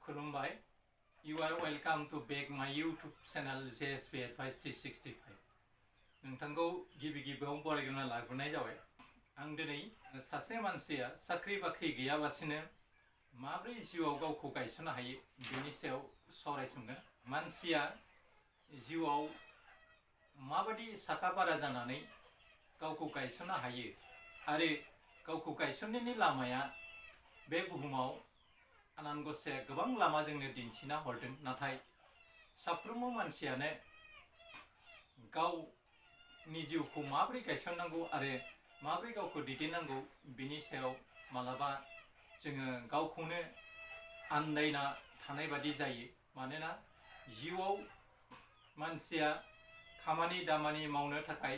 खुलुमबाय You are welcome to back my YouTube channel JSP Advice 365 नोंथांखौ गिबियाव बरायग्रोना लाग्रोनाय जाबाय आं दिनै सासे मानसिया साख्रि बाख्रि गैयाबासिनो माब्रै जिउआव गावखौ गायसननो हायो बेनि सायाव सावरायसंगोन मानसिया जिउआव माबादि साखाफारा जानानै गावखौ गायसननो हायो आरो गावखौ गायसननायनि लामाया बे बुहुमाव आनान गसाया गोबां लामा जोंनो दिन्थिना हरदों नाथाय साफ्रोमबो मानसियानो गावनि जिउखौ माबोरै गायसननांगौ आरो माबोरै गावखौ दैदेननांगौ बिनि सायाव मालाबा जोङो गावखौनो आन्दायना थानाय बादि जायो मानोना जिउआव मानसिया खामानि दामानि मावनो थाखाय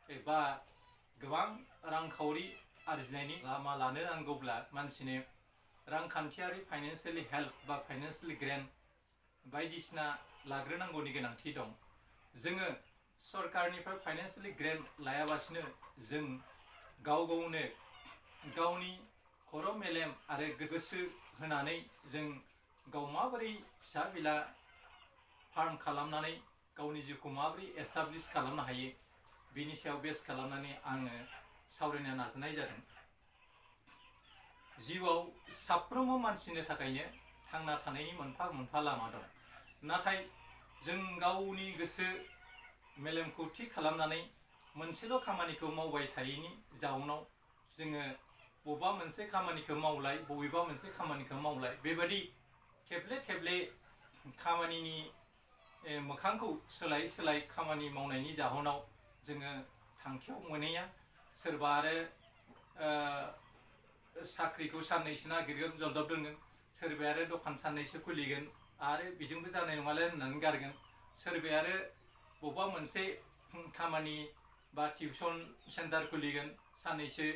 एबा गोबां रांखावरि आरजिनायनि लामा लानो नांगौब्ला मानसिनो रांखान्थियारि फाइनान्सियेलि हेल्प बा फाइनान्सियेलि ग्रेन्ट बायदिसिना लाग्रोनांगौनि गोनांथि दं जोङो सरकारनिफ्राय फाइनान्सियेलि ग्रेन्ट लायाबासिनो जों गावनो गावनि खर' मेलेम आरो गोसो होनानै जों गाव माबोरै फिसा बिला फार्म खालामनानै गावनि जिउखौ माबोरै एस्टाब्लिश खालामनो हायो बिनि सायाव बेस खालामनानै आङो सावरायनो नाजानाय जादों जिउआव साफ्रोमबो मानसिनि थाखायनो थांना थानायनि मोनफा मोनफा लामा दं नाथाय जों गावनि गोसो मेलेमखौ थि खालामनानै मोनसेल' खामानिखौ मावबाय थायैनि जाउनाव जोङो बबेबा मोनसे खामानिखौ मावलाय बबेबा मोनसे खामानिखौ मावलाय बेबादि खेबले खामानिनि मोखांखौ सोलाय खामानि मावनायनि जाहोनाव जोङो थांखियाव मोनहैया सोरबा आरो साख्रिखौ साननैसो नागिरगोन जलदब दोनगोन सोरबाया आरो दखान साननैसो खुलिगोन आरो बेजोंबो जानाय नङालै होननानै गारगोन सोरबाया आरो बबेबा मोनसे खामानि बा टिउसन सेन्टार खुलिगोन साननैसो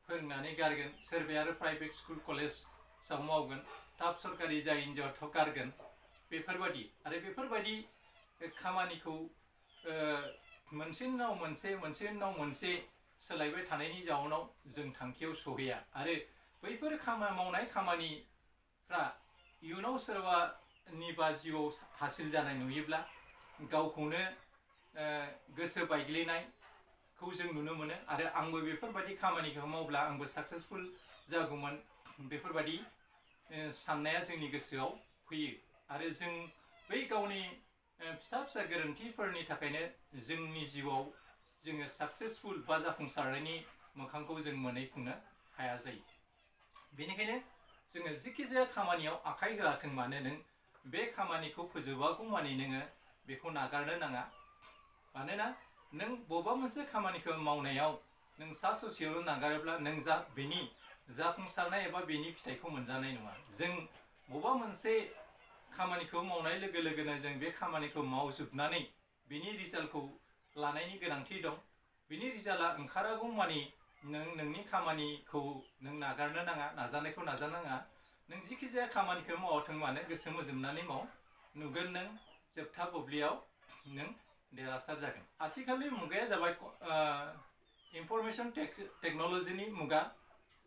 फोरोंनानै गारगोन सोरबाया आरो प्राइभेट स्कुल कलेजाव मावगोन थाब सरकारि जायैनि जाहोनाव गारगोन बेफोरबायदि खामानिखौ मोनसेनि उनाव मोनसे सोलायबाय थानायनि जाउनाव जों थांखियाव सहैया आरो बैफोर मावनाय खामानिफ्रा इयुनाव सोरबानिबा जिउआव हासिल जानाय नुयोब्ला गावखौनो गोसो बायग्लिनायखौ जों नुनो मोनो आरो आंबो बेफोरबायदि खामानिखौ मावब्ला आंबो साक्सेसफुल जागौमोन बेफोरबायदि साननाया जोंनि गोसोआव फैयो आरो जों बै गावनि फिसा गोरोन्थिफोरनि थाखायनो जोंनि जिउआव जोङो साक्सेसफुल बा जाफुंसारनायनि मोखांखौ जों मोनहैफुंनो हाया जायो बेनिखायनो जोङो जिखि जाया खामानियाव आखाइ होआथों मानो नों बे खामानिखौ फोजोबागौ मानि नोङो बेखौ नागारनो नाङा मानोना नों बबेबा मोनसे खामानिखौ मावनायाव नों सा ससेयावल' नागारोब्ला नों बेनि जाफुंसारनाय एबा बेनि फिथाइखौ मोनजानाय नङा जों बबेबा मोनसे खामानिखौ मावनाय लोगो लोगोनो जों बे खामानिखौ मावजोबनानै बेनि रिजाल्टखौ लानायनि गोनांथि दं बिनि रिजाल्टआ ओंखारागौ मानि नोंनि खामानिखौ नों नागारनो नाङा नाजानायखौ नाजानाङा नों जिखि जाया खामानिखौ मावाथों मानो गोसो मोजोमनानै माव नुगोन नों जोबथा बुब्लियाव नों देरहासार जागोन आथिखालनि मुगाया जाबाय इनफरमेशन टेक्न'लजिनि मुगा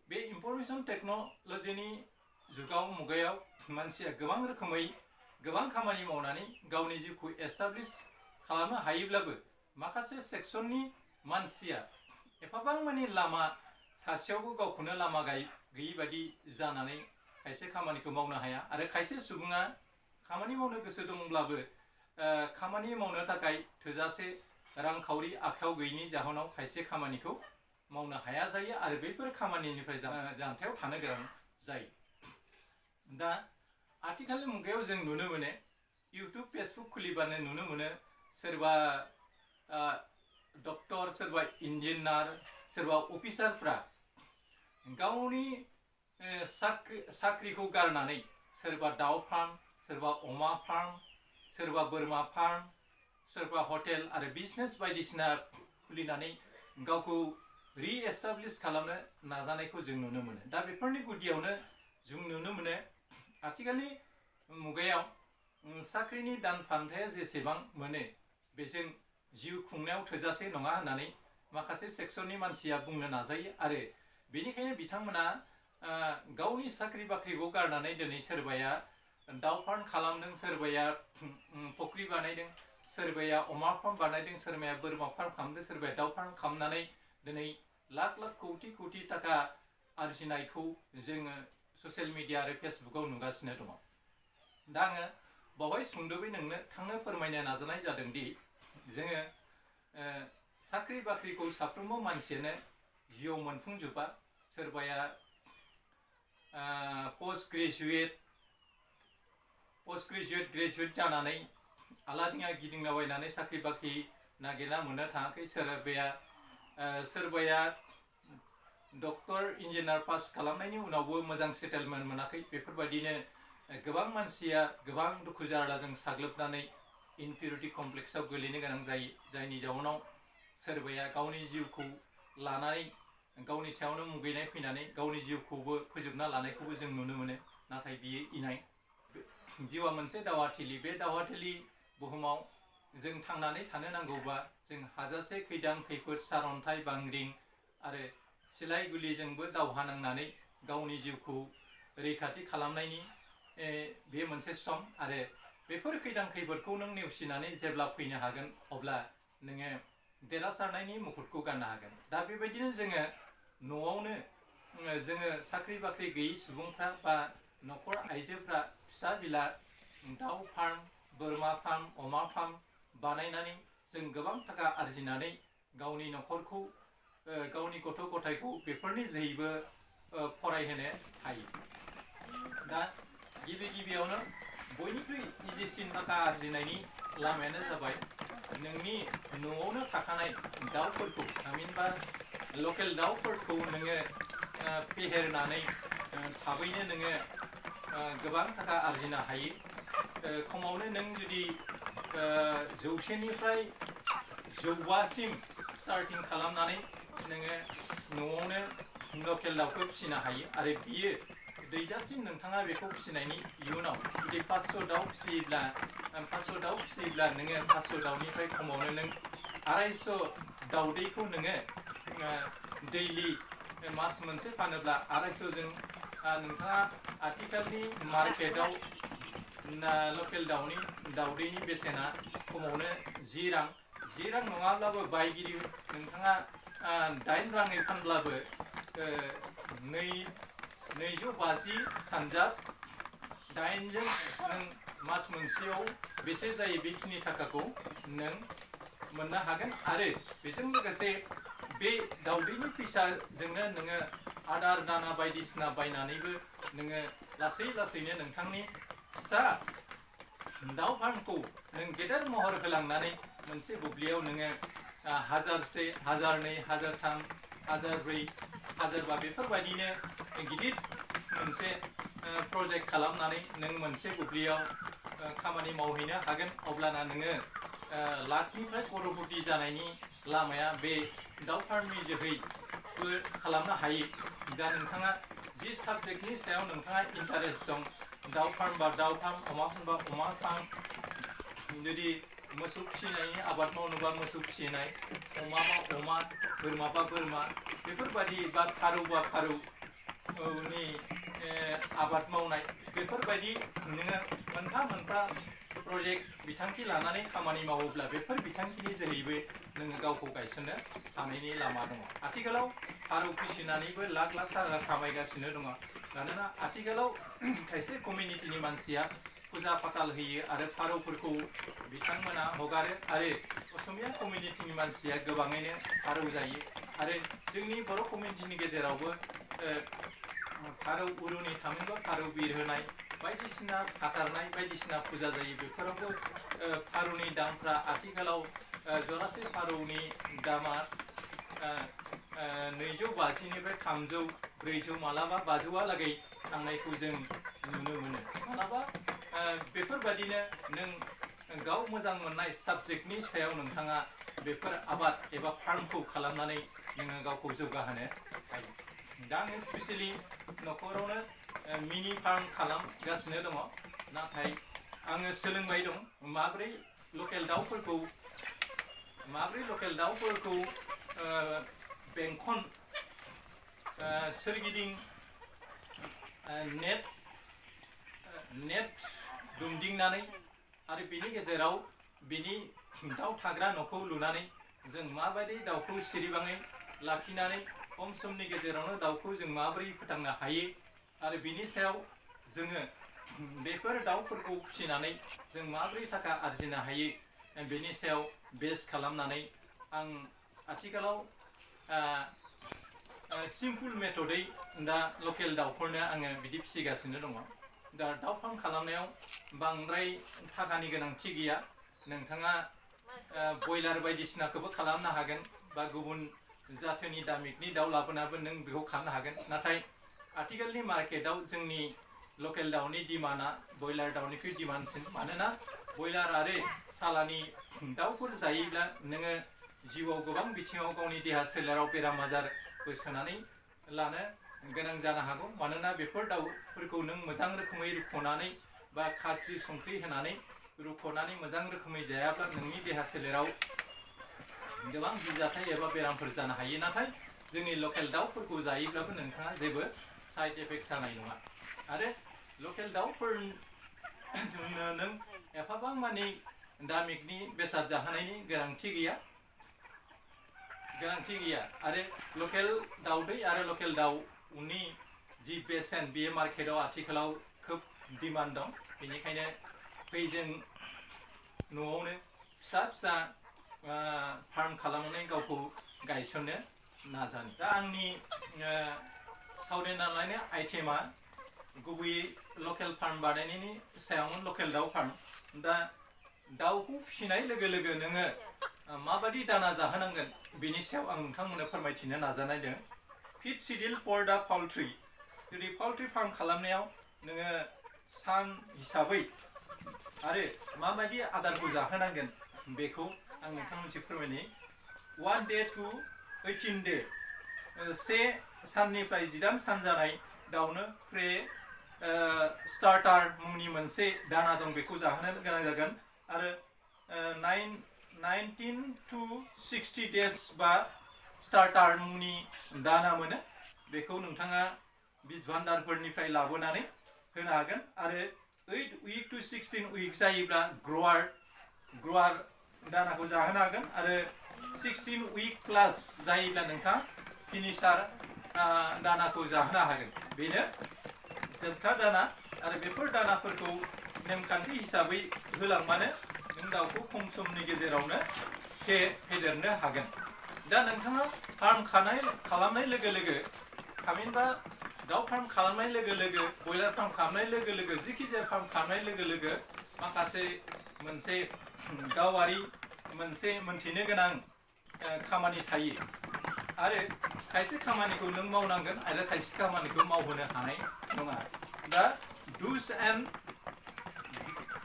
बे इनफरमेशन टेक्न'लजिनि मुगायाव मानसिया गोबां रोखोमै गोबां खामानि मावनानै गावनि जिउखौ एस्टाब्लिश खालामनो हायोब्लाबो माखासे सेक्सननि मानसिया एफाबां मानि लामा थासेयावबो गावखौनो लामा गैयि बादि जानानै खायसे खामानिखौ मावनो हाया आरो खायसे सुबुङा खामानि मावनो गोसो दंब्लाबो खामानि मावनो थाखाय थोजासे रांखावरि आखायाव गैयिनि जाहोनाव खायसे खामानिखौ मावनो हाया जायो आरो बैफोर खामानिनिफ्राय जानथायाव थानो गोनां जायो दा आथिखालनि मुगायाव जों नुनो मोनो इउटुब फेसबुक खुलिबानो नुनो मोनो सोरबा डक्टर सोरबा इन्जिनियार सोरबा अफिसारफ्रा गावनि साख्रिखौ गारनानै सोरबा दाउ फार्म सोरबा अमा फार्म सोरबा बोरमा फार्म सोरबा हटेल आरो बिजनेस बायदिसिना खुलिनानै गावखौ रिएस्टाब्लिश खालामनो नाजानायखौ जों नुनो मोनो दा बेफोरनि गुदियावनो जों नुनो मोनो आथिखालनि मुगायाव साख्रिनि दानफान्थाया जेसेबां मोनो बेजों जिउ खुंनायाव थोजासे नङा होननानै माखासे सेक्सननि मानसिया बुंनो नाजायो आरो बेनिखायनो बिथांमोना गावनि साख्रि बाख्रिखौ गारनानै दिनै सोरबाया दाउ फार्म खालामदों, सोरबाया फुख्रि बानायदों, सोरबाया अमा फार्म बानायदों, सोरबाया बोरमा फार्म खालामदों, सोरबाया दाउ फार्म खालामनानै दिनै लाख लाख कौटि कौटि थाखा आरजिनायखौ जोङो ससियेल मिडिया आरो फेसबुकाव नुगासिनो दङ। दा आङो बावहाय सुंद'बै थांनो फोरमायनो नाजानाय जादों दि जोङो साख्रि बाख्रिखौ साफ्रोमबो मानसियानो जिउआव मोनफुंजोबा। सोरबाया पोस्ट ग्रेजुएट ग्रेजुएट जानानै आलादिङा गिदिंलाबायनानै साख्रि बाख्रि नागिरना मोननो थाङाखै। सोरबाया डक्टर इन्जिनियार पास खालामनायनि उनावबो मोजां सेटेलमेन्ट मोनाखै। बेफोरबायदिनो गोबां मानसिया गोबां दुखु जारलाजों साग्लोबनानै इनफिरियरिटि कमप्लेक्सआव गोलैनो गोनां जायो, जायनि जाउनाव सोरबाया गावनि जिउखौ लानानै गावनि सायावनो मुगैनाय फैनानै गावनि जिउखौबो फोजोबना लानायखौबो जों नुनो मोनो। नाथाय बियो इनाय। जिउआ मोनसे दावहाथिलि। बे दावहाथिलि बुहुमाव जों थांनानै थानो नांगौबा जों हाजासे खैदां खैफोद, सारअन्थाइ, बांग्रिं आरो सिलाय गुलिजोंबो दावहा नांनानै गावनि जिउखौ रैखाथि खालामनायनि बे मोनसे सम। आरो बेफोर खैदां खैफोदखौ नों नेवसिनानै जेब्ला फैनो हागोन अब्ला नोङो देरहासारनायनि मुकुटखौ गाननो हागोन। दा बेबायदिनो जोङो न'आवनो जोङो साख्रि बाख्रि गैयै सुबुंफ्रा बा न'खर आइजोफ्रा फिसा बिला दाउ फार्म, बोरमा फार्म, अमा फार्म बानायनानै जों गोबां थाखा आरजिनानै गावनि न'खरखौ, गावनि गथ' गथायखौ बेफोरनि जोहैबो फरायहोनो हायो। दा गिबियावनो बयनिख्रुइ इजिसिन थाखा आरजिनायनि लामायानो जाबाय नोंनि न'आवनो थाखानाय दाउफोरखौ, थामहिनबा लकेल दाउफोरखौ नोङो फेहेरनानै थाबैनो नोङो गोबां थाखा आरजिनो हायो। खमावनो नों जुदि 100निफ्राय 1000सिम स्टार्टिं खालामनानै नोङो न'आवनो लकेल दाउखौ फिसिनो हायो। आरो बियो दैजासिम नोंथाङा बेखौ फिसिनायनि इयुनाव जुदि 500 दाउ फिसियोब्ला नोङो 500 दाउनिफ्राय खमावनो नों 250 दाउदैखौ नोङो दैलि मास मोनसे फानोब्ला 250जों नोंथाङा आथिखालनि मार्केटआव लकेल दाउदैनि बेसेना खमावनो 10 रां। 10 रां नङाब्लाबो बायगिरि नोंथाङा 8 राङै फानब्लाबो 250 सानजाब 8जों नों मास मोनसेयाव बेसे जायो बेखिनि थाखाखौ नों मोननो हागोन। आरो बेजों लोगोसे बे दाउदैनि फैसाजोंनो नोङो आदार दाना बायदिसिना बायनानैबो नोङो लासैनो नोंथांनि फिसा दाउ फार्मखौ नों गेदेर महर होलांनानै मोनसे बुब्लियाव नोङो 1000से, 1002, 1003, 1004, 1005 बेफोरबायदिनो गिदिर मोनसे प्रजेक्ट खालामनानै नों मोनसे बुब्लियाव खामानि मावहैनो हागोन। अब्लाना नोङो लाखनिफ्राय कर'रपति जानायनि लामाया बे दाउ फार्मनि जोहैबो खालामनो हायो। दा नोंथाङा जि साबजेक्टनि सायाव नोंथाङा इन्टारेस्ट दं, दाउ फार्म बा दाउ फार्म, अमा फार्म बा अमा फार्म, जुदि मोसौ फिसिनायनि आबाद मावनोबा मोसौ फिसिनाय, अमा बा अमा, बोरमा बा बोरमा, बेफोरबायदि बा फारौ बा फारौनि आबाद मावनाय, बेफोरबायदि नोङो मोनफा मोनफा प्रजेक्ट बिथांखि लानानै खामानि मावोब्ला बेफोर बिथांखिनि जोहैबो नोङो गावखौ गायसननो हानायनि लामा दङ। आथिखालाव फारौ फिसिनानैबो लाख लाख थाखा खामायगासिनो दङ। मानोना आथिखालाव खायसे कमिउनिटिनि मानसिया फुजा फाथाल होयो आरो फारौफोरखौ बिथांमोना हगारो। आरो असमिया कमिउनिटिनि मानसिया गोबाङैनो फारौ जायो। आरो जोंनि बर' कमिउनिटिनि गेजेरावबो फारौ उरुनि थामहिनबा फारौ बिर होनाय, बायदिसिना हाथारनाय, बायदिसिना फुजा जायो। बेफोरावबो फारौनि दामफ्रा आथिखालाव जरासे फारौनि दामा 250निफ्राय 300, 400, मालाबा 500हालागै थांनायखौ जों नुनो मोनो। मालाबा बेफोरबायदिनो नों गाव मोजां मोननाय साबजेक्टनि सायाव नोंथाङा बेफोर आबाद एबा फार्मखौ खालामनानै नोङो गावखौ जौगाहोनो हायो। दा आङो स्पेसियेलि न'खरावनो मिनि फार्म खालामगासिनो दङ। नाथाय आङो सोलोंबाय दं माब्रै लकेल दाउफोरखौ बेंखन सोरगिदिं नेट नेट दुमदिंनानै आरो बिनि गेजेराव बिनि दाउ थाग्रा न'खौ लुनानै जों माबायदि दाउखौ सिरिबाङै लाखिनानै खम समनि गेजेरावनो दाउखौ जों माबोरै फोथांनो हायो आरो बिनि सायाव जोङो बेफोर दाउफोरखौ फिसिनानै जों माबोरै थाखा आरजिनो हायो बेनि सायाव बेस खालामनानै आं आथिखालाव सिम्पल मेथडै दा लकेल दाउफोरनो आङो बिदि फिसिगासिनो दङ। दा दाउ फार्म खालामनायाव बांद्राय थाखानि गोनांथि गैया। नोंथाङा बयलार बायदिसिनाखौबो खालामनो हागोन बा गुबुन जाथोनि दामिकनि दाउ लाबोनाबो नों बेखौ खालामनो हागोन। नाथाय आथिखालनि मार्केटाव जोंनि लकेल दाउनि डिमान्डआ बयलार दाउनिख्रुइ डिमान्डसिन। मानोना बयलार आरो सालानि दाउफोर जायोब्ला नोङो जिउआव गोबां बिथिङाव गावनि देहा सोलेराव बेराम आजारबो सोनानै लानो गोनां जानो हागौ। मानोना बेफोर दाउफोरखौ नों मोजां रोखोमै रुख'नानै बा खाथ्रि संख्रि होनानै रुख'नानै मोजां रोखोमै जायाब्ला नोंनि देहा सोलेराव गोबां बिजाथाय एबा बेरामफोर जानो हायो। नाथाय जोंनि लकेल दाउफोरखौ जायोब्लाबो नोंथाङा जेबो साइड इफेक्ट जानाय नङा। आरो लकेल दाउफोरनो नों एफाबां मानि दामिकनि बेसाद जाहोनायनि गोनांथि गैया आरो लकेल दाउदै आरो लकेल दाउनि जि बेसेन बेयो मार्केटाव आथिखालाव खोब डिमान्ड दं। बेनिखायनो फै जों न'आवनो फिसा फिसा फार्म खालामनानै गावखौ गायसननो नाजानि। दा आंनि सावरायनाय आइटेमा गुबैयै लकेल फार्म बानायनायनि सायावनो लकेल दाउ फार्म। दा दाउखौ फिसिनाय लोगो लोगो नोङो माबायदि दाना जाहोनांगोन बेनि सायाव आं नोंथांमोननो फोरमायथिनो नाजानायदों। फिड शिडिउल फर दा पाउल्ट्रि। जुदि पाउल्ट्रि फार्म खालामनायाव नोङो सान हिसाबै आरो माबायदि आदारखौ जाहोनांगोन बेखौ आं नोंथांमोनसिम फोरमायनि। 1 day to 18 day, से साननिफ्राय 18 सान जानाय दाउनो प्रे स्टार्टार मुंनि मोनसे दाना दं, बेखौ जाहोनो गोनां जागोन। आरो 19 to 60 days बा स्टार्टार मुंनि दाना मोनो, बेखौ नोंथाङा बिस भान्डारफोरनिफ्राय लाबोनानै होनो हागोन। आरो 8 week to 16 week जायोब्ला ग्र'वार दानाखौ जाहोनो हागोन। आरो 16 week प्लास जायोब्ला नोंथाङा फिनिशार दानाखौ जाहोनो हागोन। बेनो जोबथा दाना। आरो बेफोर दानाफोरखौ नेमखान्थि हिसाबै होलांबानो नों दाउखौ खम समनि गेजेरावनो फेदेरनो हागोन। दा नोंथाङा फार्म खालामनाय लोगो लोगो थामहिनबा दाउ फार्म खालामनाय लोगो लोगो बयलार फार्म खालामनाय लोगो लोगो जिखि जाया फार्म खालामनाय लोगो लोगो माखासे मोनसे गावारि मोनसे मोनथिनो गोनां खामानि थायो। आरो खायसे खामानिखौ नों मावनांगोन आरो खायसे खामानिखौ मावहोनो हानाय नङा। दा डुस एन्ड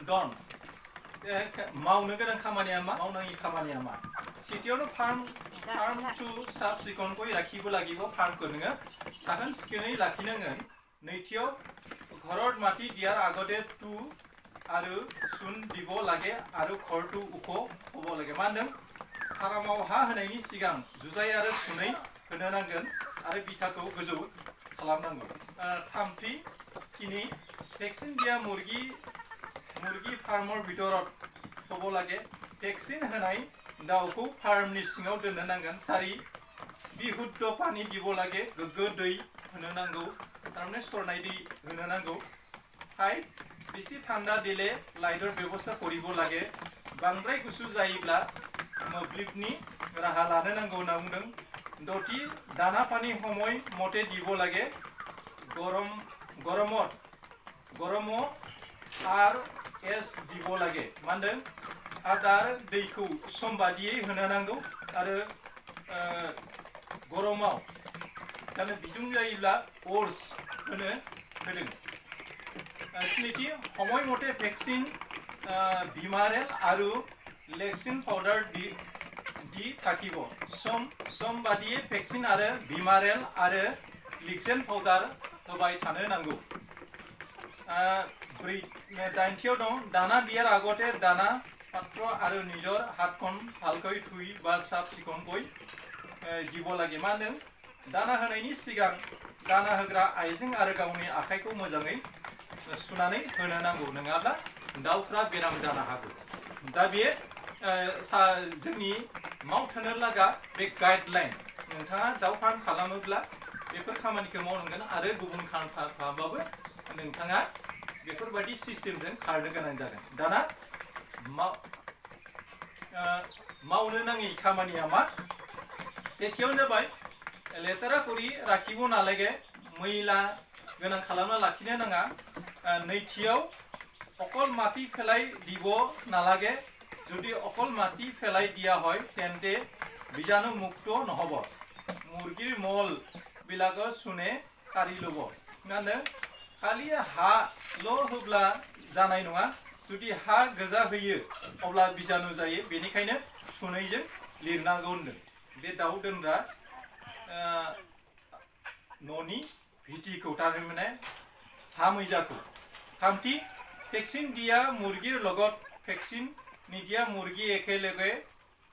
डन्ट, मावनो गोनां खामानिया मा, मावनाङि खामानिया मा। सेथियावनो फार्म टु साफ सिखनকৈ ৰাখিব লাগিব। ফাৰ্মखौ নঙে সাকন সিকनै লাখিনাंगोন। नैथियाव ঘৰত মাটি দিয়াৰ আগতে টু आरो सुन দিব লাগে आरो ঘৰটো ওখ হ'ব লাগে। मा होनदों? फार्माव हा होनायनि सिगां जुजाइ आरो सुनै होनो नांगोन आरो बिथाखौ गोजौ खालामनांगौ। थामथि खिनि ভেকচিন দিয়া मुर्गी फार्मर ভিতৰত হ'ব লাগে। ভেকচিন होनाय दाउखौ फार्मनि सिङाव दोननो नांगोन। सारि बिहुद्ध पानी দিব লাগে, गोग्गो दै होनो नांगौ, थारमाने सरनाय दै होनो नांगौ। 5 बेसि ঠান্ডা দিলে লাইটৰ ব্যৱস্থা কৰিব লাগে। बांद्राय गुसु जायोब्ला मोब्लिबनि राहा लानो नांगौ होनना बुंदों। 6 दाना पानी সময় মতে দিব লাগে। गरमत RS দিব লাগে। मा होनदों? आदार दैखौ सम बादियै होनो नांगौ आरो गरमाव दाना बिदुं जायोब्ला अर्स होदों। स्निथि সময় মতে ভেকচিন ভিমাৰেল আৰু লেক্সিন পাউডাৰ দি থাকিব। सम बादियै ভেকচিन आरो ভিমাৰেল आरो लिक्सेन पाउडार होबाय थानो नांगौ। 8थियाव दं दाना दियार আগতে दाना पात्र आरो নিজৰ हातखन ভালকৈ धुই बा साफ सिखनকৈ দিব লাগে। मा होनदों? दाना होनायनि सिगां दाना होग्रा आइजें आरो गावनि आखाइखौ मोजाङै सुनानै होनो नांगौ नङाब्ला दाउफ्रा बेराम जानो हागौ दा बे जोंनि मावथारनो लागा बे गाइडलाइन नोंथाङा दाउ फार्म खालामोब्ला बेफोर खामानिखौ मावनांगोन आरो गुबुन खालामबाबो नोंथाङा बेफोरबायदि सिस्टेमजों खारनो गोनां जागोन दाना मावनो नाङि खामानिया मा सेथियावनो जाबाय लेथेरा करि लाखिब नालागे मैला गोनां खालामना लाखिनो नाङा नैथियाव अकल माटी फेलाय দিব नालागे जुदि अकल माटी फेलाय दिया হয় তেন্তে বীজাণু মুক্ত নহব মুরগির মল বিলাকৰ सुने कारि लব माने खालि हाल' होब्ला जानाय नङा जुदि हा गोजा होयो अब्ला बीजाणु जायो बेनिखायनो सुनैजों लिरनांगौ होनदों बे दाउ दोनग्रा न'नि भिटिखौ थारमाने हा मैजाखौ थामथि भेक्सिन दिया मुर्गीर लगत भेक्सिन निदिया मुर्गी एकेलगे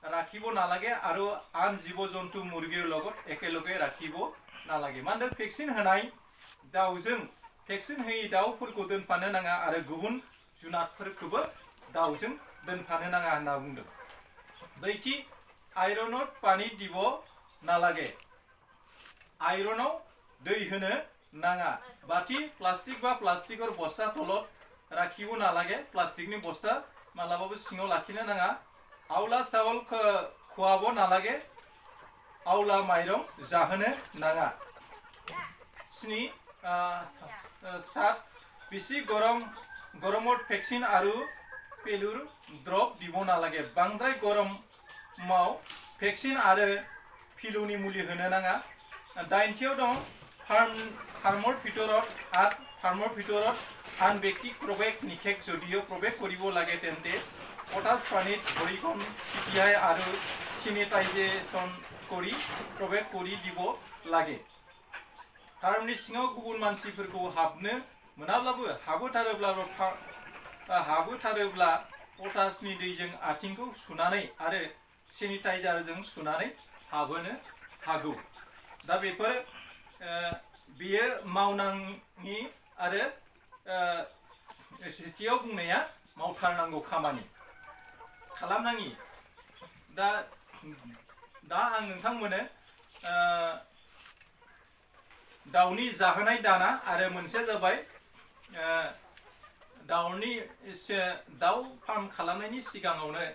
राखिब नालागे आरो आन जीव जन्तु मुर्गीर लगत एकेलगे राखिब नालागे माने भेक्सिन होनाय दाउजों भेक्सिन होयि दाउफोरखौ दोनफानो नाङा आरो गुबुन जुनादफोरखौबो दाउजों दोनफानो नाङा होनना बुंदों ब्रैथि आयरनत पानी দিব नालागे आयरनाव दै होनो नाङा बाथि प्लास्टिक बा प्लास्टिकर बस्ता तलत राखिब नालागे प्लास्टिकनि बस्ता मालाबाबो सिङाव लाखिनो नाङा आवला चावल खुवाब नालागे आवला माइरं जाहोनो नाङा स्नि सात बेसि गरमत भेक्सिन आरो पेलुर द्रप দিব नालागे बांद्राय गरमाव भेक्सिन आरो फिलुनि मुलि होनो नाङा दाइनथियाव दं फार्মৰ ভিতৰত আন ব্যক্তিক প্ৰৱেশ নিষেধ যদিও প্ৰৱেশ কৰিব লাগে তেন্তে পটাছ পানীত ভৰিখন ছিটিয়াই আৰু চেনিটাইজেশ্যন কৰি প্ৰৱেশ কৰি দিব লাগে फार्मनि सिङाव गुबुन मानसिफोरखौ हाबनो मोनाब्लाबो हाबोथारोब्ला पटासनि दैजों आथिंखौ सुनानै आरो सेनिटाइजारजों सुनानै हाबहोनो हागौ दा बेफोर बेयो मावनाङि आरो सेथियाव बुंनाया मावथारनांगौ खामानि खालामनाङि दा आं नोंथांमोननो दाउनि जाहोनाय दाना आरो मोनसेया जाबाय दाउ फार्म खालामनायनि सिगाङावनो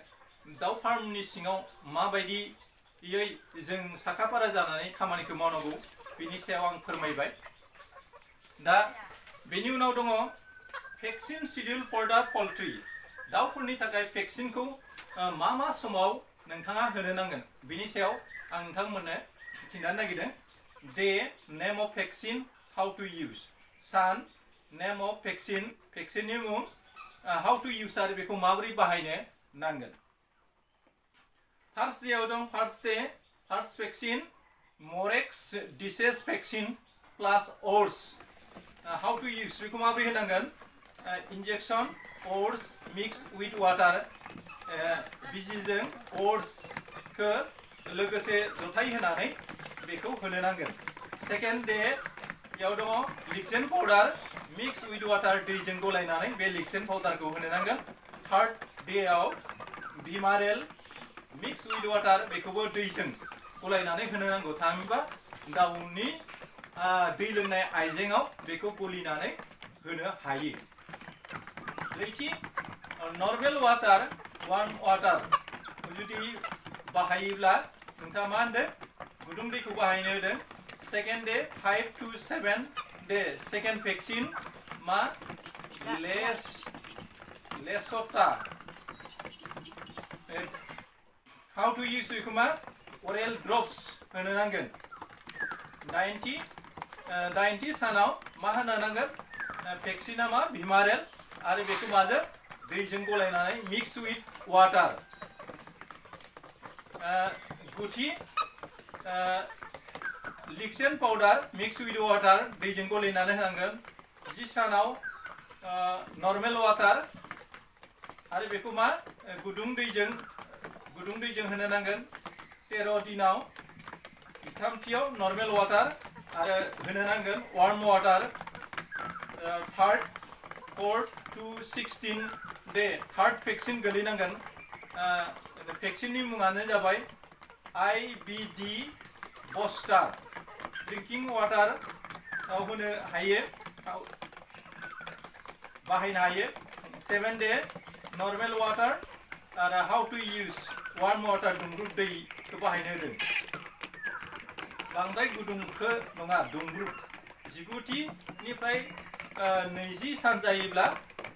दाउ फार्मनि सिङाव माबायदियै जों साखाफारा जानानै खामानिखौ मावनांगौ बेनि सायाव आं फोरमायबाय दा बेनि उनाव दङ भेक्सिन शिडिउल फर दा पल्ट्रि दाउफोरनि थाखाय भेक्सिनखौ मा समाव नोंथाङा होनो नांगोन बेनि सायाव आं नोंथांमोननो खिन्थानो नागिरदों the name of vaccine how to use सान नेम अफ भेक्सिननि मुं हाउ टु इउज आरो बेखौ माबोरै बाहायनो नांगोन फार्स्ट डेआव दं first vaccine Marek's disease vaccine plus अर्स हाउ टु इउज बेखौ माबोरै होनांगोन इंजेक्शन अर्स मिक्स विथ वाटार बिजिजों अर्सखौ लोगोसे जथाय होनानै बेखौ होनो नांगोन सेकेंड डे याव दङ लिक्सेन पाउडार मिक्स विथ वाटार दैजों गलायनानै बे लिक्सेन पाउडारखौ होनो नांगोन थर्ड डेआव भिमारेल मिक्स विथ वाटार बेखौबो दैजों गलायनानै होनो नांगौ थामहिनबा दाउनि दै लोंनाय आइजेंआव बेखौ गलिनानै होनो हायो ब्रैथि नर्मेल वाटार वार्म वाटार जुदि बाहायोब्ला नोंथाङा मा होनदों गुदुं दैखौ बाहायनो होदों second day 5 to 7 day second vaccine मा लेसोटा हाउ टु इउज बेखौ मा अरेल ड्रप्स होनो नांगोन 90 सानाव मा होनो नांगोन भेक्सिना मा भिमारेल आरो बेखौ माजों दैजों गलायनानै मिक्स विथ वाटार गुथि लिक्सेन पाउडार मिक्स विथ वाटार दैजों गलायनानै होनांगोन 10 सानाव नर्मेल वाटार आरो बेखौ मा गुदुं दैजों होनो नांगोन 13 दिनाव थामथियाव नर्मेल वाटार आरो होनो नांगोन warm water 4 to 16 day third vaccine गोलैनांगोन भेक्सिननि मुङानो जाबाय IBD बस्टार ड्रिंकिं वाटार होनो हायो बाहायनो हायो 7 डे नर्मेल वाटार आरो how to use warm water दुंब्रुद दैखौ बाहायनो होदों बांद्राय गुदुंखौ नङा दुंब्रुद 19निफ्राय 20 सान जायोब्ला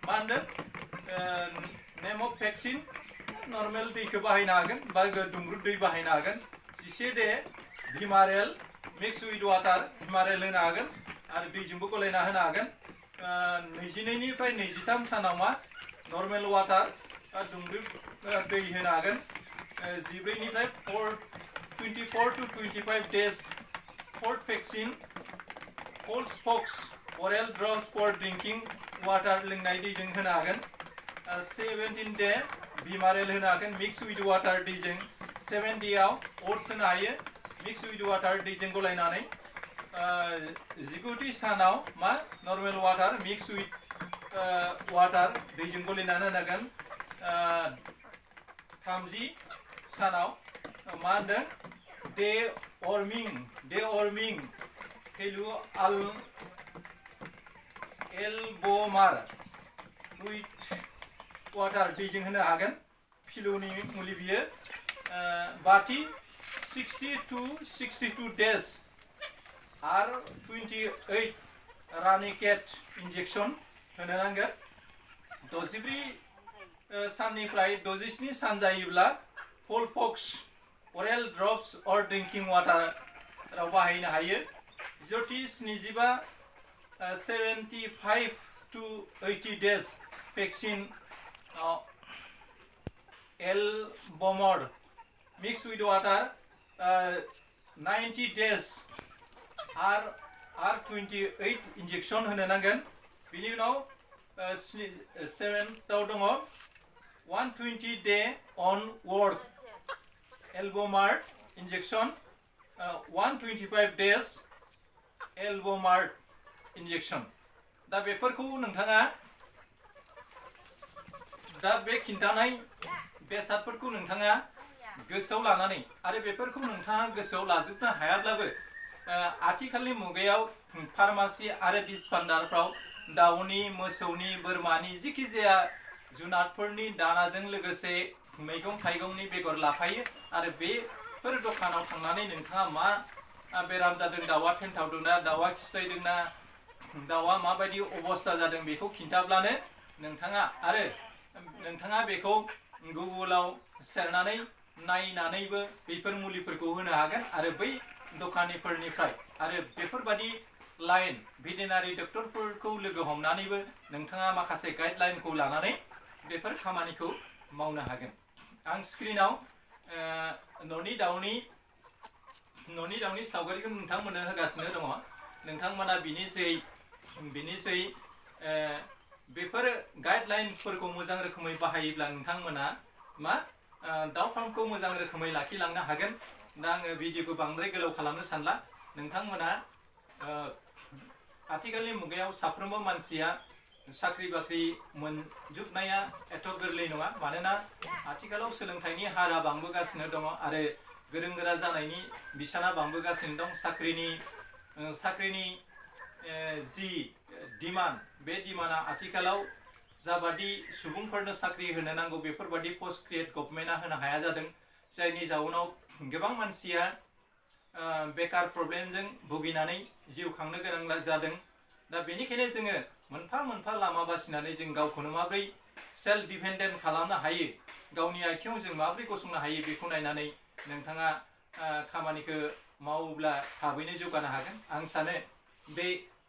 मा होनदों नेम अफ भेक्सिन नर्मेल दैखौ बाहायनो हागोन बा दुंब्रुद दै बाहायनो हागोन 11 डे भिमारेल मिक्स विथ वाटार भिमारेल होनो हागोन आरो दैजोंबो गलायना होनो हागोन 22निफ्राय 23 सानाव मा नर्मेल वाटार दुंब्रुद दै होनो हागोन 14निफ्राय 24 to 25 days fourth vaccine cold spokes oral drops for drinking water लोंनाय दैजों होनो हागोन 17 डे भिमारेल होनो हागोन मिक्स विथ वाटार दैजों 7 डेआव ओट्स होनो हायो मिक्स विथ वाटार दैजों गलायनानै 19 सानाव मा normal water mix with water दैजों गलायनानै होनांगोन 30 सानाव मा होनदों डे अर्मिं हेलु एल्बोमार विथ वाटार दैजों होनो हागोन फिलौनि मुलि बियो 60 to 62 days R28 रानिकेट इंजेक्शन होनो नांगोन 64 साननिफ्राय 67 सान जायोब्ला फलपक्स oral drops or drinking water राव बाहायनो हायो 75 to 80 days vaccine Elbomor mixed with water 90 days R28 injection होनो नांगोन बिनि उनाव 7 आव दङ 120 day onward Elbomar injection 125 days Elbomar injection दा बेफोरखौ नोंथाङा दा बे खिन्थानाय बेसादफोरखौ नोंथाङा गोसोआव लानानै आरो बेफोरखौ नोंथाङा गोसोआव लाजोबनो हायाब्लाबो आथिखालनि मुगायाव फार्मासि आरो बिस भान्डारफ्राव दाउनि मोसौनि बोरमानि जिखि जाया जुनादफोरनि दानाजों लोगोसे मैगं थाइगंनि बेगर लाफायो आरो बेफोर दखानाव थांनानै नोंथाङा मा बेराम जादों दाउआ थेन्थावदोंना दाउआ खिस्रायदोंना दाउआ माबायदि अबस्था जादों बेखौ खिन्थाब्लानो नोंथाङा बेखौ गुगोलाव सेरनानै नायनानैबो बेफोर मुलिफोरखौ होनो हागोन आरो बै दखानिफोरनिफ्राय आरो बेफोरबादि लाइन भेटेनारि डक्टरफोरखौ लोगो हमनानैबो नोंथाङा माखासे गाइडलाइनखौ लानानै बेफोर खामानिखौ मावनो हागोन आं स्क्रिनाव न'नि दाउनि सावगारिखौ नोंथांमोननो होगासिनो दङ नोंथांमोना बिनिसै बेफोर गाइडलाइनफोरखौ मोजां रोखोमै बाहायोब्ला नोंथांमोना मा दाउ फार्मखौ मोजां रोखोमै लाखिलांनो हागोन दा आङो भिडिअखौ बांद्राय गोलाव खालामनो सानला नोंथांमोना आथिखालनि मुगायाव साफ्रोमबो मानसिया साख्रि बाख्रि मोनजोबनाया एथ' गोरलै नङा मानोना आथिखालाव सोलोंथाइनि हारा बांबोगासिनो दङ आरो गोरों गोरा जानायनि बिसाना बांबोगासिनो दं साख्रिनि जि डिमान्ड बे डिमान्डआ आथिखालाव जाबादि सुबुंफोरनो साख्रि होनो नांगौ बेफोरबादि पोस्ट क्रिएट गभर्नमेन्टआ होनो हाया जादों जायनि जाउनाव गोबां मानसिया बेकार प्रब्लेमजों भुगिनानै जिउ खांनो गोनां जादों दा बेनिखायनो जोङो मोनफा मोनफा लामा बासिनानै जों गावखौनो माबोरै सेल्फ डिपेन्डेन्ट खालामनो हायो गावनि आथिङाव जों माबोरै गसंनो हायो बेखौ नायनानै नोंथाङा खामानिखौ मावोब्ला थाबैनो जौगानो हागोन आं सानो बे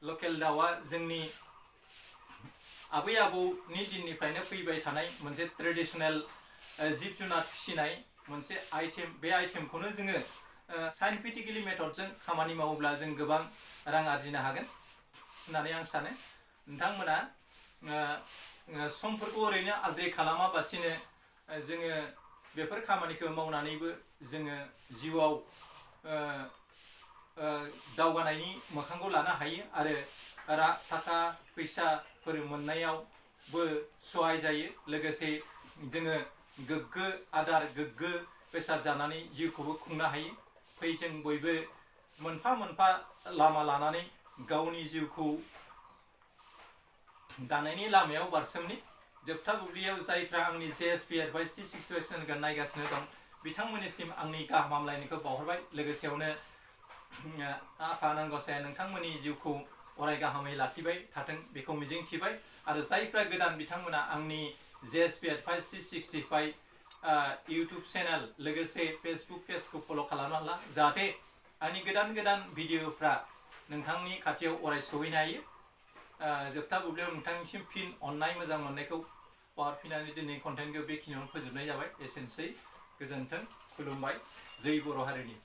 लकेल दाउआ जोंनि आबै आबौनि दिननिफ्रायनो फैबाय थानाय मोनसे ट्रेडिशनेल जिब जुनार फिसिनाय मोनसे आइटेम बे आइटेमखौनो जोङो साइन्टिफिकेलि मेथडजों खामानि मावोब्ला जों गोबां रां आरजिनो हागोन होननानै आं सानो नोंथांमोना समफोरखौ ओरैनो आद्रि खालामाबासिनो जोङो बेफोर खामानिखौ मावनानैबो जोङो जिउआव दावगानायनि मोखांखौ लानो हायो आरो थाखा फैसा बेसादफोर मोननायावबो सहाय जायो लोगोसे जोङो गोग्गो आदार गोग्गो बेसाद जानानै जिउखौबो खुंनो हायो फै जों बयबो मोनफा मोनफा लामा लानानै गावनि जिउखौ दानायनि लामायाव बारसोमनि जोबथा बुब्लियाव जायफ्रा आंनि JSP एडभाइस 365 चेनेलखौ नायगासिनो दं बिथांमोननिसिम आंनि गाहाम हामलायनायखौ बावहरबाय लोगोसेयावनो आफा आनान गसाया नोंथांमोननि जिउखौ अराय गाहामै लाखिबाय थाथों बेखौ मिजिंथिबाय आरो जायफ्रा गोदान बिथांमोना आंनि JSP एडभाइस 365 इउटुब चेनेल लोगोसे फेसबुक पेजखौ फल' खालामना ला जाहाथे आंनि गोदान भिडिअफ्रा नोंथांनि खाथियाव अराय सहैनो हायो जोबथा बुब्लियाव नोंथांनिसिम फिन अननाय मोजां मोननायखौ बावहरफिननानै दिनै कन्टेन्टखौ बेखिनियावनो फोजोबनाय जाबाय एसेनोसै गोजोन्थों खुलुमबाय जै बर' हारिनि